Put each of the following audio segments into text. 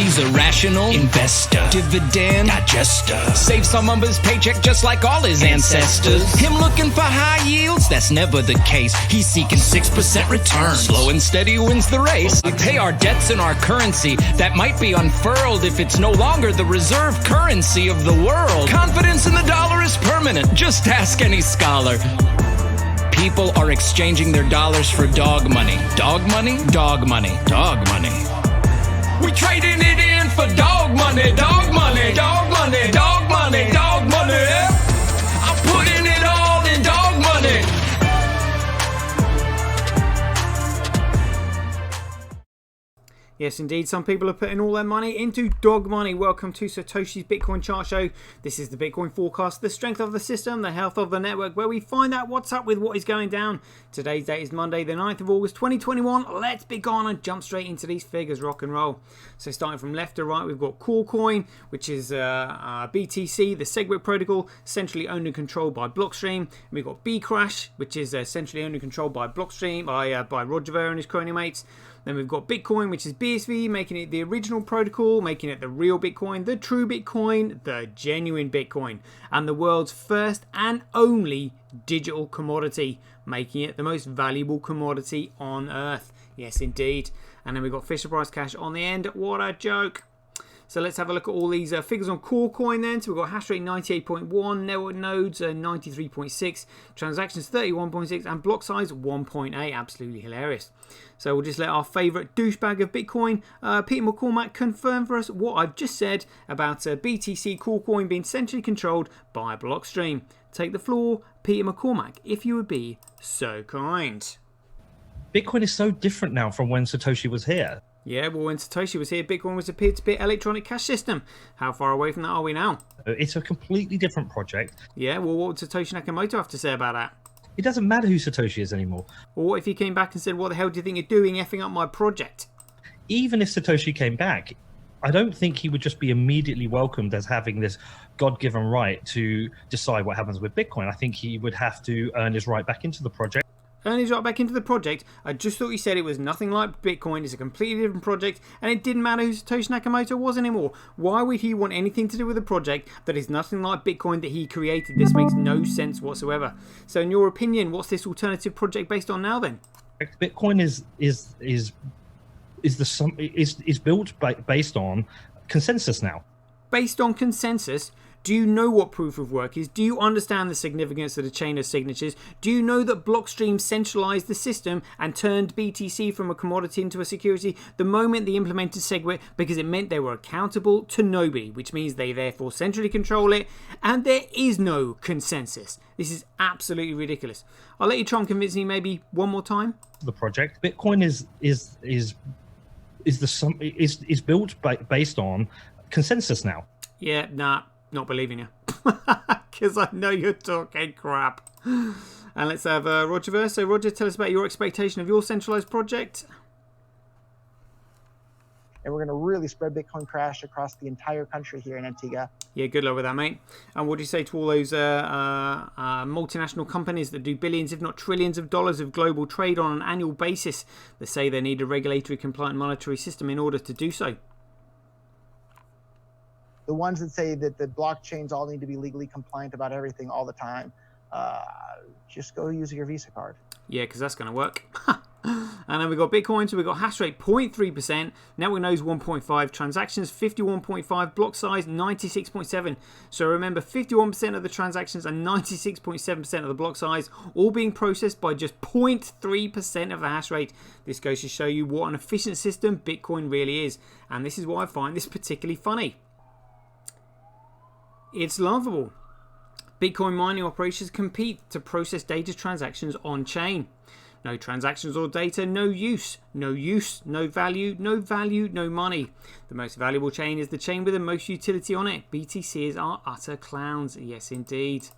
He's a rational investor, dividend digester. Saves some of his paycheck just like all his ancestors. Him looking for high yields, that's never the case. He's seeking 6% return. Slow and steady wins the race. We pay our debts in our currency that might be unfurled if it's no longer the reserve currency of the world. Confidence in the dollar is permanent. Just ask any scholar. People are exchanging their dollars for dog money. Dog money? Dog money. Dog money. We trading it in for dog money. Dog money. Dog money. Dog money. Dog money. I'm putting it all in dog money. Yes, indeed. Some people are putting all their money into dog money. Welcome to Satoshi's Bitcoin Chart Show. This is the Bitcoin forecast, the strength of the system, the health of the network, where we find out what's up with what is going down. Today's date is Monday, the 9th of August, 2021. Let's be gone and jump straight into these figures, rock and roll. So starting from left to right, we've got Coolcoin, which is BTC, the SegWit protocol, centrally owned and controlled by Blockstream. We've got Bcrash, which is centrally owned and controlled by Blockstream, by Roger Ver and his crony mates. Then we've got Bitcoin, which is BSV, making it the original protocol, making it the real Bitcoin, the true Bitcoin, the genuine Bitcoin, and the world's first and only digital commodity, making it the most valuable commodity on Earth. Yes, indeed. And then we've got Fisher Price Cash on the end. What a joke. So let's have a look at all these figures on Coolcoin then. So we've got hash rate 98.1, network nodes 93.6, transactions 31.6, and block size 1.8. Absolutely hilarious. So we'll just let our favourite douchebag of Bitcoin, Peter McCormack, confirm for us what I've just said about BTC Coolcoin being centrally controlled by Blockstream. Take the floor, Peter McCormack, if you would be so kind. Bitcoin is so different now from when Satoshi was here. Yeah, well, when Satoshi was here, Bitcoin was a peer-to-peer electronic cash system. How far away from that are we now? It's a completely different project. Yeah, well, what would Satoshi Nakamoto have to say about that? It doesn't matter who Satoshi is anymore. Or what if he came back and said, what the hell do you think you're doing effing up my project? Even if Satoshi came back, I don't think he would just be immediately welcomed as having this God-given right to decide what happens with Bitcoin. I think he would have to earn his right back into the project. Earn his right back into the project. I just thought he said it was nothing like Bitcoin. It's a completely different project, and it didn't matter who Satoshi Nakamoto was anymore. Why would he want anything to do with a project that is nothing like Bitcoin that he created? This makes no sense whatsoever. So in your opinion, what's this alternative project based on now then? Bitcoin is built based on consensus now. Based on consensus. Do you know what proof of work is? Do you understand the significance of the chain of signatures? Do you know that Blockstream centralized the system and turned BTC from a commodity into a security the moment they implemented SegWit, because it meant they were accountable to nobody, which means they therefore centrally control it, and there is no consensus. This is absolutely ridiculous. I'll let you try and convince me maybe one more time. The project Bitcoin is built based on consensus now. Yeah, nah. Not believing you, because I know you're talking crap. And let's have Roger Ver. So Roger, tell us about your expectation of your centralized project. And we're going to really spread Bitcoin Crash across the entire country here in Antigua. Yeah, good luck with that, mate. And what do you say to all those multinational companies that do billions, if not trillions of dollars of global trade on an annual basis, that say they need a regulatory compliant monetary system in order to do so? The ones that say that the blockchains all need to be legally compliant about everything all the time, just go use your Visa card. Yeah, because that's going to work. And then we've got Bitcoin, so we've got hash rate 0.3%, network nodes 1.5, transactions 51.5, block size 96.7. So remember, 51% of the transactions and 96.7% of the block size, all being processed by just 0.3% of the hash rate. This goes to show you what an efficient system Bitcoin really is. And this is why I find this particularly funny. It's laughable. Bitcoin mining operations compete to process data transactions on chain. No transactions or data, no use. No use, no value, no value, no money. The most valuable chain is the chain with the most utility on it. BTCs are utter clowns. Yes, indeed.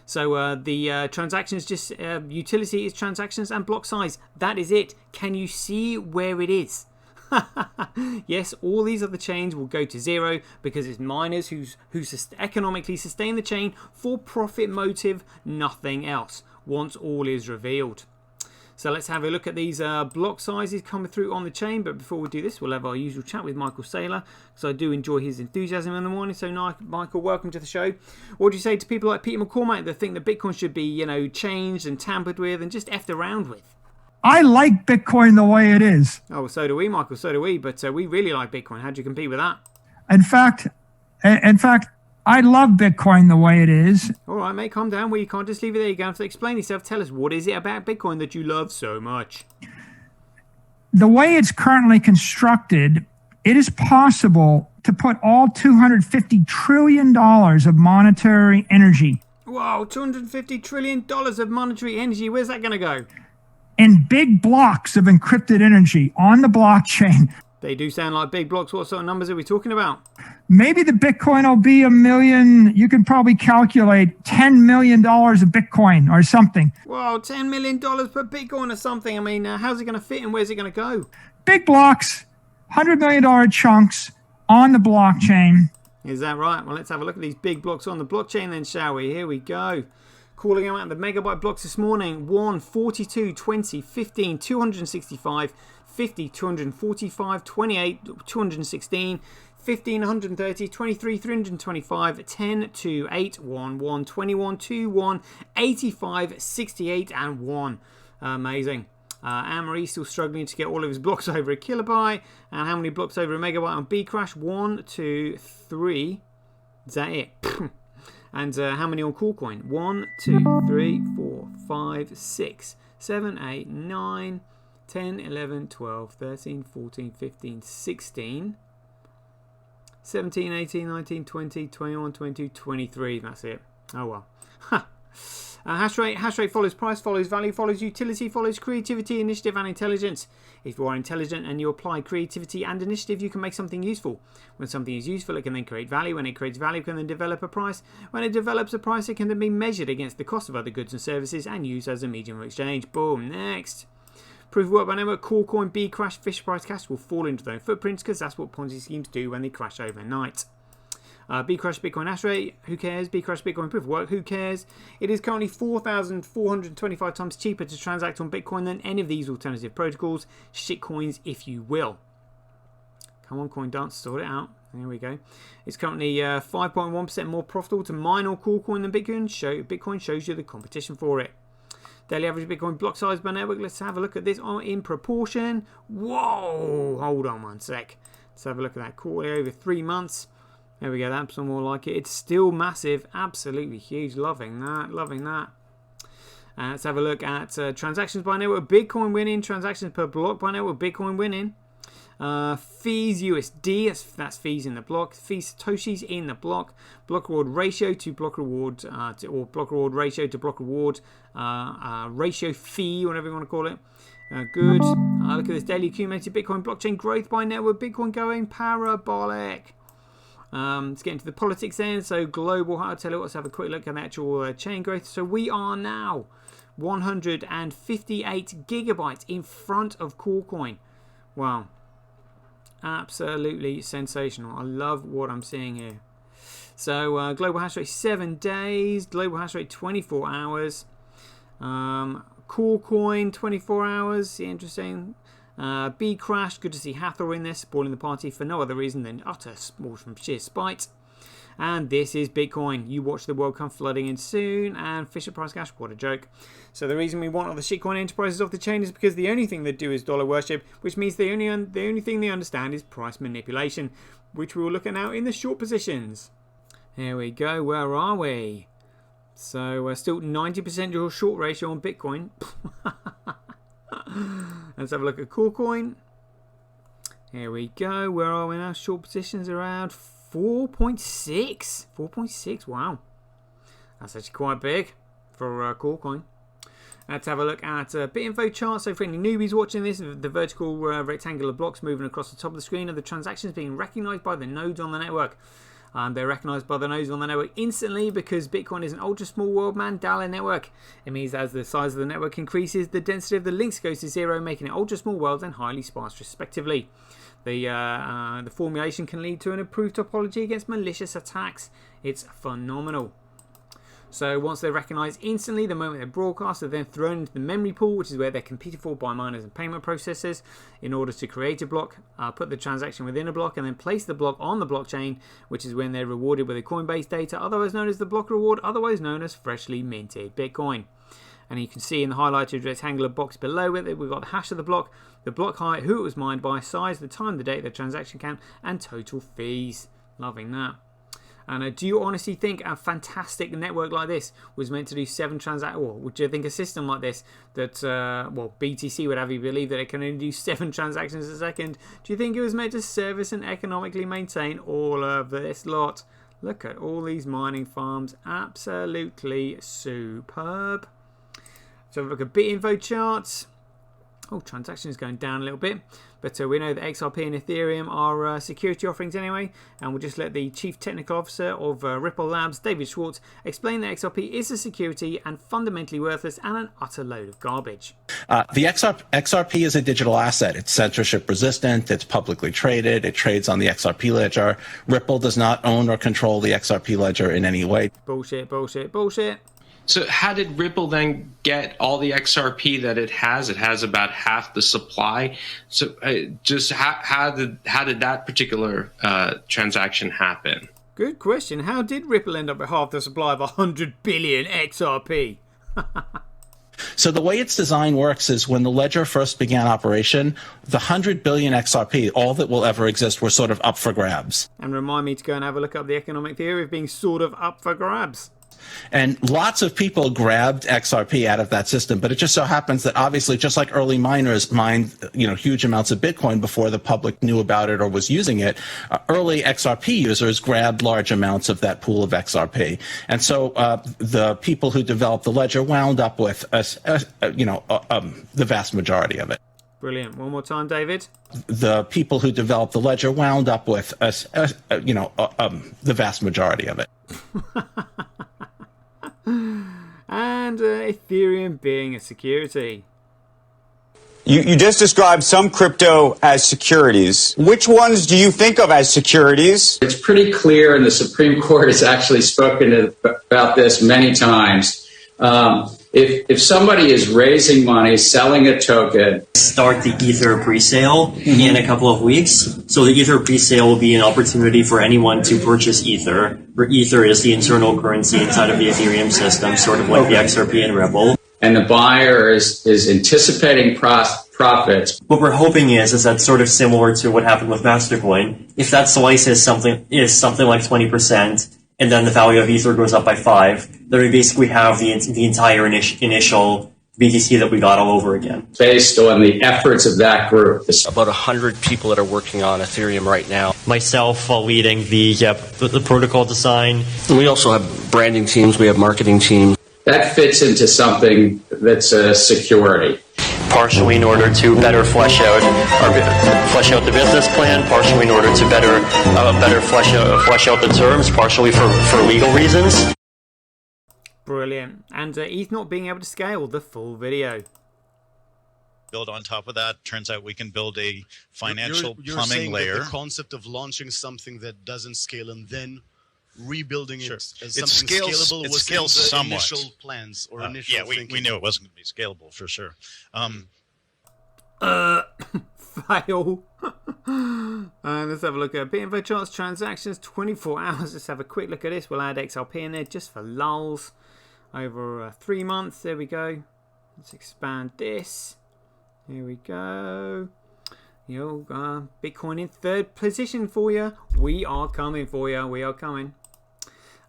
So the transactions, just utility is transactions and block size. That is it. Can you see where it is? Yes, all these other chains will go to zero because it's miners who economically sustain the chain for profit motive, nothing else, once all is revealed. So let's have a look at these block sizes coming through on the chain. But before we do this, we'll have our usual chat with Michael Saylor, because I do enjoy his enthusiasm in the morning. So Michael, welcome to the show. What do you say to people like Peter McCormack that think that Bitcoin should be, you know, changed and tampered with and just effed around with? I like Bitcoin the way it is. Oh, so do we, Michael. So do we. But we really like Bitcoin. How do you compete with that? In fact, I love Bitcoin the way it is. All right, mate, calm down. Well, you can't just leave it there. You're going to have to explain yourself. Tell us, what is it about Bitcoin that you love so much? The way it's currently constructed, it is possible to put all $250 trillion of monetary energy. Wow, $250 trillion of monetary energy. Where's that going to go? In big blocks of encrypted energy on the blockchain. They do sound like big blocks. What sort of numbers are we talking about? Maybe the Bitcoin will be $1 million. You can probably calculate $10 million of Bitcoin or something. Wow, $10 million per Bitcoin or something. I mean, how's it going to fit and where's it going to go? Big blocks, $100 million chunks on the blockchain. Is that right? Well, let's have a look at these big blocks on the blockchain then, shall we? Here we go. Calling out the megabyte blocks this morning. 1, 42, 20, 15, 265, 50, 245, 28, 216, 15, 130, 23, 325, 10, 2, 8, 1, 1, 21, 2, 1, 85, 68, and 1. Amazing. Anne-Marie still struggling to get all of his blocks over a kilobyte. And how many blocks over a megabyte on Bcrash? 1, 2, 3. Is that it? And how many on Coolcoin? 1, 2, 3, 4, 5, 6, 7, 8, 9, 10, 11, 12, 13, 14, 15, 16, 17, 18, 19, 20, 21, 22, 23. That's it. Oh well. Hash rate follows price, follows value, follows utility, follows creativity, initiative, and intelligence. If you are intelligent and you apply creativity and initiative, you can make something useful. When something is useful, it can then create value. When it creates value, it can then develop a price. When it develops a price, it can then be measured against the cost of other goods and services and used as a medium of exchange. Boom. Next. Proof of work by network. Coolcoin, Bcrash, Fisher Price Cash will fall into their own footprints because that's what Ponzi schemes do when they crash overnight. Bcrash Bitcoin hash rate, who cares? Bcrash Bitcoin proof of work, who cares? It is currently 4,425 times cheaper to transact on Bitcoin than any of these alternative protocols. Shitcoins, if you will. Come on, CoinDance, sort it out. There we go. It's currently 5.1% more profitable to mine or Coolcoin than Bitcoin. Bitcoin shows you the competition for it. Daily average Bitcoin block size by network. Let's have a look at this in proportion. Whoa! Hold on one sec. Let's have a look at that quarterly over 3 months. There we go, that's some more like it. It's still massive, absolutely huge. Loving that, loving that. Let's have a look at transactions by network. Bitcoin winning, transactions per block by network. Bitcoin winning. Fees USD, that's fees in the block. Fees Satoshis in the block. Block reward ratio to block reward, or block reward ratio to block reward. Ratio fee, whatever you want to call it. Good. Look at this daily accumulated Bitcoin blockchain growth by network. Bitcoin going parabolic. Let's get into the politics then. So global, I'll tell you what, let's have a quick look at the actual chain growth. So we are now 158 gigabytes in front of Coolcoin. Wow. Absolutely sensational. I love what I'm seeing here. So global hash rate 7 days. Global hash rate 24 hours. Coolcoin 24 hours. Interesting. Bcrash, good to see Hathor in there, spoiling the party for no other reason than utter from sheer spite. And this is Bitcoin. You watch the world come flooding in soon. And Fisher Price Cash, what a joke. So the reason we want all the shitcoin enterprises off the chain is because the only thing they do is dollar worship, which means the only thing they understand is price manipulation, which we will look at now in the short positions. Here we go. Where are we? So we're still 90% your short ratio on Bitcoin. Let's have a look at Coolcoin. Here we go. Where are we now? Short positions around 4.6. 4.6. Wow. That's actually quite big for Coolcoin. Let's have a look at BitInfo chart. So for any newbies watching this, the vertical rectangular blocks moving across the top of the screen are the transactions being recognized by the nodes on the network. They're recognized by the nodes on the network instantly because Bitcoin is an ultra small world Mandela network. It means that as the size of the network increases, the density of the links goes to zero, making it ultra small worlds and highly sparse respectively. The formulation can lead to an improved topology against malicious attacks. It's phenomenal. So once they're recognized instantly, the moment they're broadcast, they're then thrown into the memory pool, which is where they're competed for by miners and payment processors in order to create a block, put the transaction within a block, and then place the block on the blockchain, which is when they're rewarded with a Coinbase data, otherwise known as the block reward, otherwise known as freshly minted Bitcoin. And you can see in the highlighted rectangular box below it that we've got the hash of the block height, who it was mined by, size, the time, the date, the transaction count, and total fees. Loving that. And do you honestly think a fantastic network like this was meant to do 7 transactions? Or would you think a system like this that, BTC would have you believe that it can only do 7 transactions a second? Do you think it was meant to service and economically maintain all of this lot? Look at all these mining farms. Absolutely superb. So look at BitInfo charts. Oh, transactions going down a little bit. But we know that XRP and Ethereum are security offerings anyway. And we'll just let the Chief Technical Officer of Ripple Labs, David Schwartz, explain that XRP is a security and fundamentally worthless and an utter load of garbage. The XRP is a digital asset. It's censorship resistant. It's publicly traded. It trades on the XRP ledger. Ripple does not own or control the XRP ledger in any way. Bullshit, bullshit, bullshit. So how did Ripple then get all the XRP that it has? It has about half the supply. So just how did that particular transaction happen? Good question. How did Ripple end up with half the supply of 100 billion XRP? So the way its design works is when the ledger first began operation, the 100 billion XRP, all that will ever exist, were sort of up for grabs. And remind me to go and have a look up the economic theory of being sort of up for grabs. And lots of people grabbed XRP out of that system, but it just so happens that obviously, just like early miners mined, huge amounts of Bitcoin before the public knew about it or was using it, early XRP users grabbed large amounts of that pool of XRP. And so the people who developed the ledger wound up with, the vast majority of it. Brilliant. One more time, David. The people who developed the ledger wound up with, the vast majority of it. And Ethereum being a security. You just described some crypto as securities. Which ones do you think of as securities? It's pretty clear, and the Supreme Court has actually spoken about this many times. If somebody is raising money, selling a token, start the Ether presale in a couple of weeks. So the Ether presale will be an opportunity for anyone to purchase Ether. For Ether is the internal currency inside of the Ethereum system, sort of like the XRP and Ripple. And the buyer is anticipating profits. What we're hoping is that sort of similar to what happened with Mastercoin. If that slice is something like 20%, and then the value of Ether goes up by 5, then we basically have the entire initial BTC that we got all over again. Based on the efforts of that group. About 100 people that are working on Ethereum right now. Myself leading the protocol design. And we also have branding teams, we have marketing teams. That fits into something that's a security. Partially in order to better flesh out the business plan, partially in order to better flesh out the terms, partially for legal reasons. Brilliant. And ETH not being able to scale the full video. Build on top of that. Turns out we can build a financial you're plumbing saying layer. That the concept of launching something that doesn't scale and then rebuilding it as something scalable it was scales in the somewhat. Initial plans or initial thinking. We knew it wasn't going to be scalable for sure. Fail. And let's have a look at BitInfo charts, transactions, 24 hours. Let's have a quick look at this. We'll add XRP in there just for lulz. Over 3 months. There we go. Let's expand this. Here we go. Bitcoin in 3rd position for you. We are coming for you. We are coming.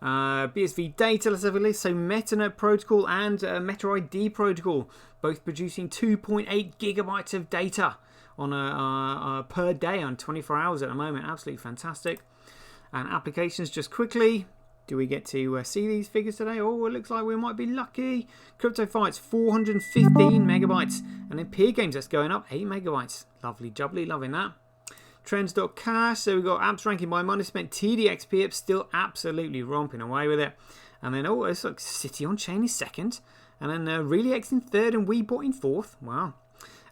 BSV data, let's have a list. So MetaNet protocol and MetaID protocol, both producing 2.8 gigabytes of data on a per day on 24 hours at the moment. Absolutely fantastic. And applications, just quickly. Do we get to see these figures today? Oh, it looks like we might be lucky. Crypto Fights, 415 megabytes. And then Peer Games, that's going up 8 megabytes. Lovely jubbly, loving that. Trends.cash, so we've got apps ranking by money spent. TDXP still absolutely romping away with it. And then, it's like City on Chain is 2nd. And then ReallyX in 3rd and Weebot in 4th. Wow.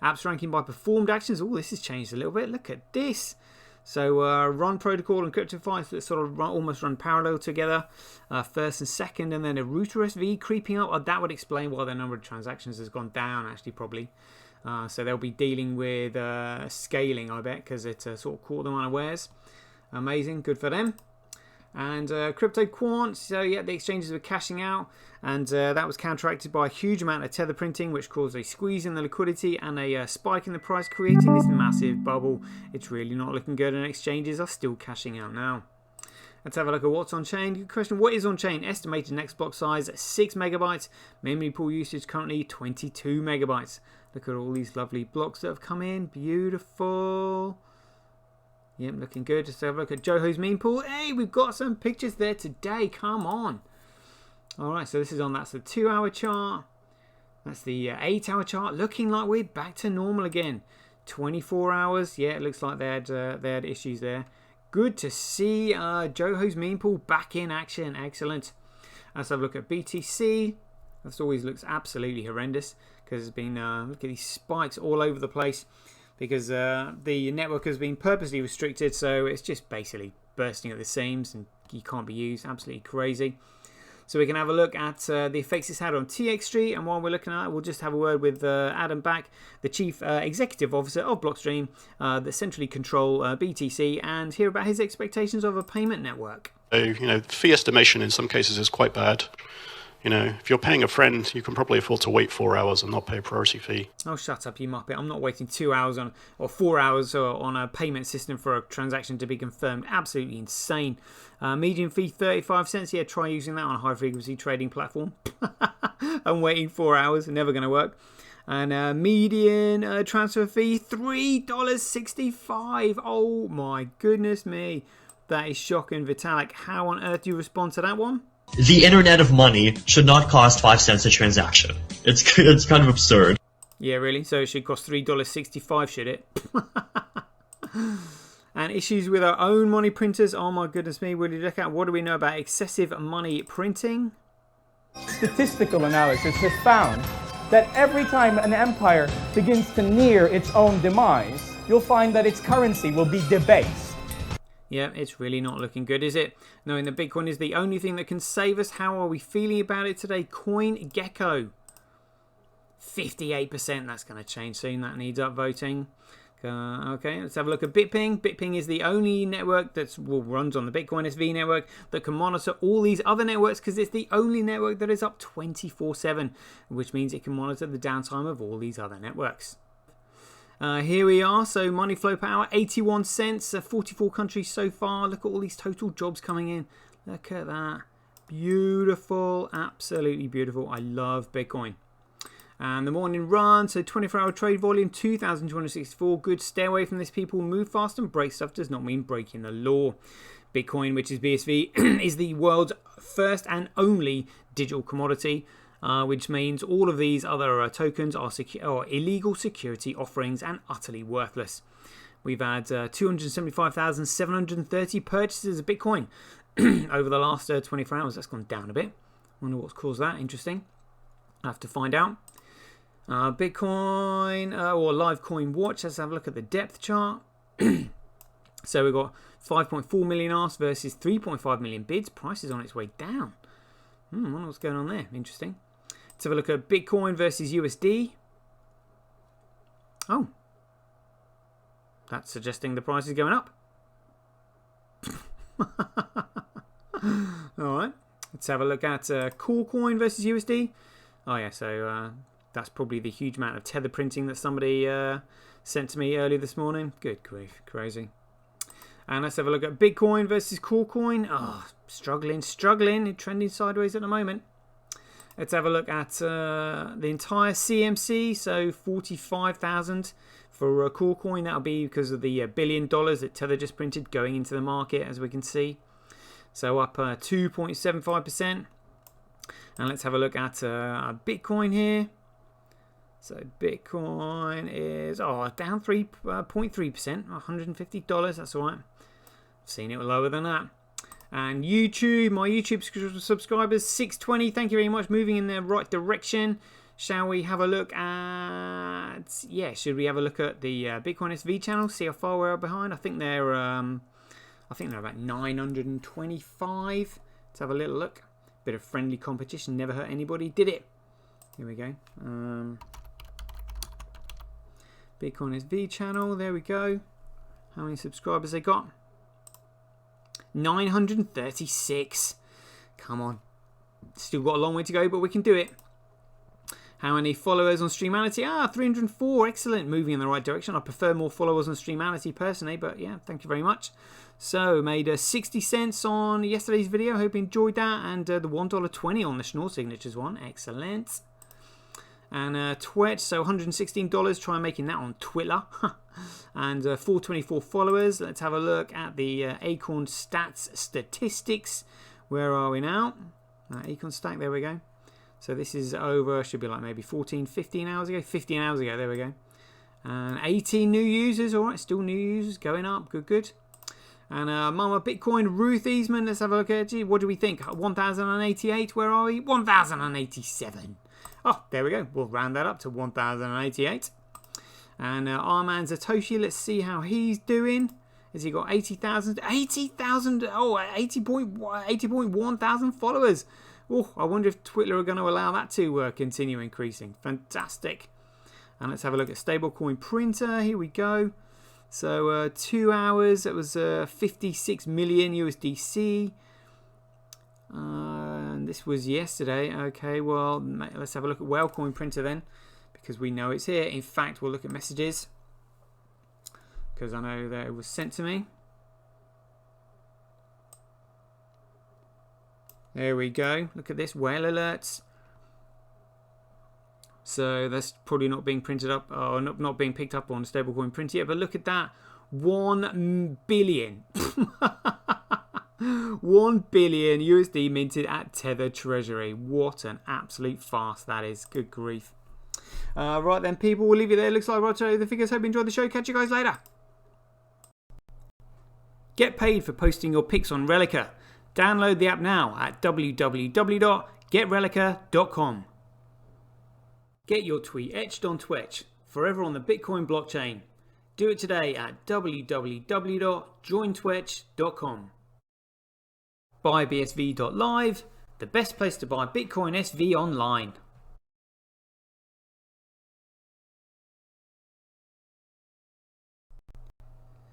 Apps ranking by performed actions. Oh, this has changed a little bit. Look at this. So Run Protocol and CryptoFi that sort of almost run parallel together, first and second, and then a Router SV creeping up. That would explain why the number of transactions has gone down, actually, probably. So they'll be dealing with scaling, I bet, because it sort of caught them unawares. Amazing, good for them. And Crypto Quant, so yeah, the exchanges were cashing out, and that was counteracted by a huge amount of tether printing, which caused a squeeze in the liquidity and a spike in the price, creating this massive bubble. It's really not looking good, and exchanges are still cashing out now. Let's have a look at what's on chain. Good question. What is on chain? Estimated next block size 6 megabytes. Memory pool usage currently 22 megabytes. Look at all these lovely blocks that have come in. Beautiful. Yep, looking good. Let's have a look at Joho's meme pool. Hey, we've got some pictures there today. Come on. Alright, so this is on, that's the 2-hour chart. That's the 8-hour chart. Looking like we're back to normal again. 24 hours. Yeah, it looks like they had issues there. Good to see Joho's meme pool back in action. Excellent. Let's have a look at BTC. That always looks absolutely horrendous because it's been, look at these spikes all over the place. Because the network has been purposely restricted, so it's just basically bursting at the seams and you can't be used. Absolutely crazy. So we can have a look at the effects it's had on TX Street, and while we're looking at it, we'll just have a word with Adam Back, the Chief Executive Officer of Blockstream, that centrally control BTC, and hear about his expectations of a payment network. So, fee estimation in some cases is quite bad. If you're paying a friend, you can probably afford to wait 4 hours and not pay a priority fee. Oh, shut up, you muppet. I'm not waiting 2 hours or 4 hours on a payment system for a transaction to be confirmed. Absolutely insane. Median fee 35 cents. Yeah, try using that on a high-frequency trading platform. I'm waiting 4 hours. Never going to work. And median transfer fee $3.65. Oh, my goodness me. That is shocking. Vitalik, how on earth do you respond to that one? The Internet of Money should not cost 5 cents a transaction. It's kind of absurd. Yeah, really? So it should cost $3.65, should it? And issues with our own money printers. Oh my goodness me. Will you look at what do we know about excessive money printing? Statistical analysis has found that every time an empire begins to near its own demise, you'll find that its currency will be debased. Yeah, it's really not looking good, is it? Knowing that Bitcoin is the only thing that can save us. How are we feeling about it today? CoinGecko. 58%. That's going to change soon. That needs upvoting. Okay, let's have a look at BitPing. BitPing is the only network that runs on the Bitcoin SV network that can monitor all these other networks because it's the only network that is up 24/7, which means it can monitor the downtime of all these other networks. Here we are, so money flow per hour, 81 cents, 44 countries so far. Look at all these total jobs coming in. Look at that. Beautiful, absolutely beautiful. I love Bitcoin. And the morning run, so 24-hour trade volume, 2,264. Good, stay away from this, people. Move fast and break stuff does not mean breaking the law. Bitcoin, which is BSV, is the world's first and only digital commodity. Which means all of these other tokens are illegal security offerings and utterly worthless. We've had 275,730 purchases of Bitcoin over the last 24 hours. That's gone down a bit. Wonder what's caused that. Interesting. I'll have to find out. Bitcoin or Live Coin Watch. Let's have a look at the depth chart. So we've got 5.4 million asks versus 3.5 million bids. Price is on its way down. Wonder what's going on there. Interesting. Let's have a look at Bitcoin versus USD. Oh. That's suggesting the price is going up. Alright. Let's have a look at Coin versus USD. Oh yeah, so that's probably the huge amount of tether printing that somebody sent to me earlier this morning. Good grief. Crazy. And let's have a look at Bitcoin versus Coin. Oh, struggling. Trending sideways at the moment. Let's have a look at the entire CMC. So 45,000 for Coin. That'll be because of the $1 billion that Tether just printed going into the market, as we can see. So up 2.75%. And let's have a look at Bitcoin here. So Bitcoin is down 3.3%, $150. That's all right. I've seen it lower than that. And YouTube, my YouTube subscribers, 620. Thank you very much. Moving in the right direction. Shall we have a look at... Yeah, should we have a look at the Bitcoin SV channel? See how far we're behind? I think they're about 925. Let's have a little look. Bit of friendly competition. Never hurt anybody, did it? Here we go. Bitcoin SV channel. There we go. How many subscribers they got? 936. Come on. Still got a long way to go, but we can do it. How many followers on Streamanity? 304. Excellent. Moving in the right direction. I prefer more followers on Streamanity personally, but yeah, thank you very much. So, made 60 cents on yesterday's video. Hope you enjoyed that. And the $1.20 on the Schnorr Signatures one. Excellent. And Twitch, so $116. Try making that on Twitter. And 424 followers. Let's have a look at the Acorn Stats statistics. Where are we now? Acorn Stack, there we go. So this is over, should be like maybe 14, 15 hours ago. 15 hours ago, there we go. And 18 new users, all right, still new users, going up, good, good. And Mama Bitcoin, Ruth Easman, let's have a look at it. What do we think? 1,088, where are we? 1,087. Oh, there we go. We'll round that up to 1,088. And Arman Satoshi, let's see how he's doing. Has he got 80,000? 80,000, oh, 80.1 thousand followers. Oh, I wonder if Twitter are going to allow that to continue increasing. Fantastic. And let's have a look at stablecoin printer. Here we go. So 2 hours, it was 56 million USDC. And this was yesterday. Okay, well, let's have a look at Whalecoin printer then, because we know it's here. In fact, we'll look at messages, because I know that it was sent to me. There we go. Look at this, whale alerts. So that's probably not being printed up, or not being picked up on stablecoin print yet. But look at that, 1 billion, 1 billion USD minted at Tether Treasury. What an absolute farce that is. Good grief. Right then, people, we'll leave it there. Looks like Roger the figures. Hope you enjoyed the show. Catch you guys later. Get paid for posting your pics on Relica. Download the app now at www.getrelica.com. Get your tweet etched on Twitch, forever on the Bitcoin blockchain. Do it today at www.jointwitch.com. BuyBSV.live, the best place to buy Bitcoin SV online.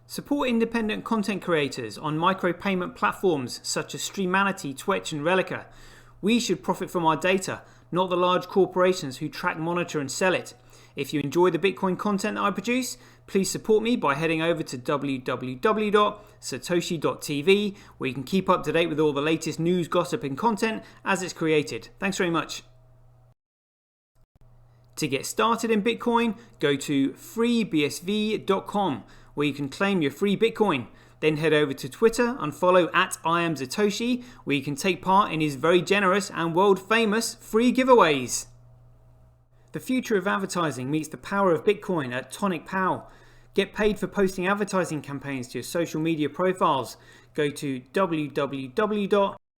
Support independent content creators on micropayment platforms such as Streamanity, Twitch and Relica. We should profit from our data, not the large corporations who track, monitor and sell it. If you enjoy the Bitcoin content that I produce, please support me by heading over to www.satoshi.tv, where you can keep up to date with all the latest news, gossip and content as it's created. Thanks very much. To get started in Bitcoin, go to freebsv.com, where you can claim your free Bitcoin. Then head over to Twitter and follow @IamSatoshi, where you can take part in his very generous and world famous free giveaways. The future of advertising meets the power of Bitcoin at Tonic Pow. Get paid for posting advertising campaigns to your social media profiles. Go to www.tonic.com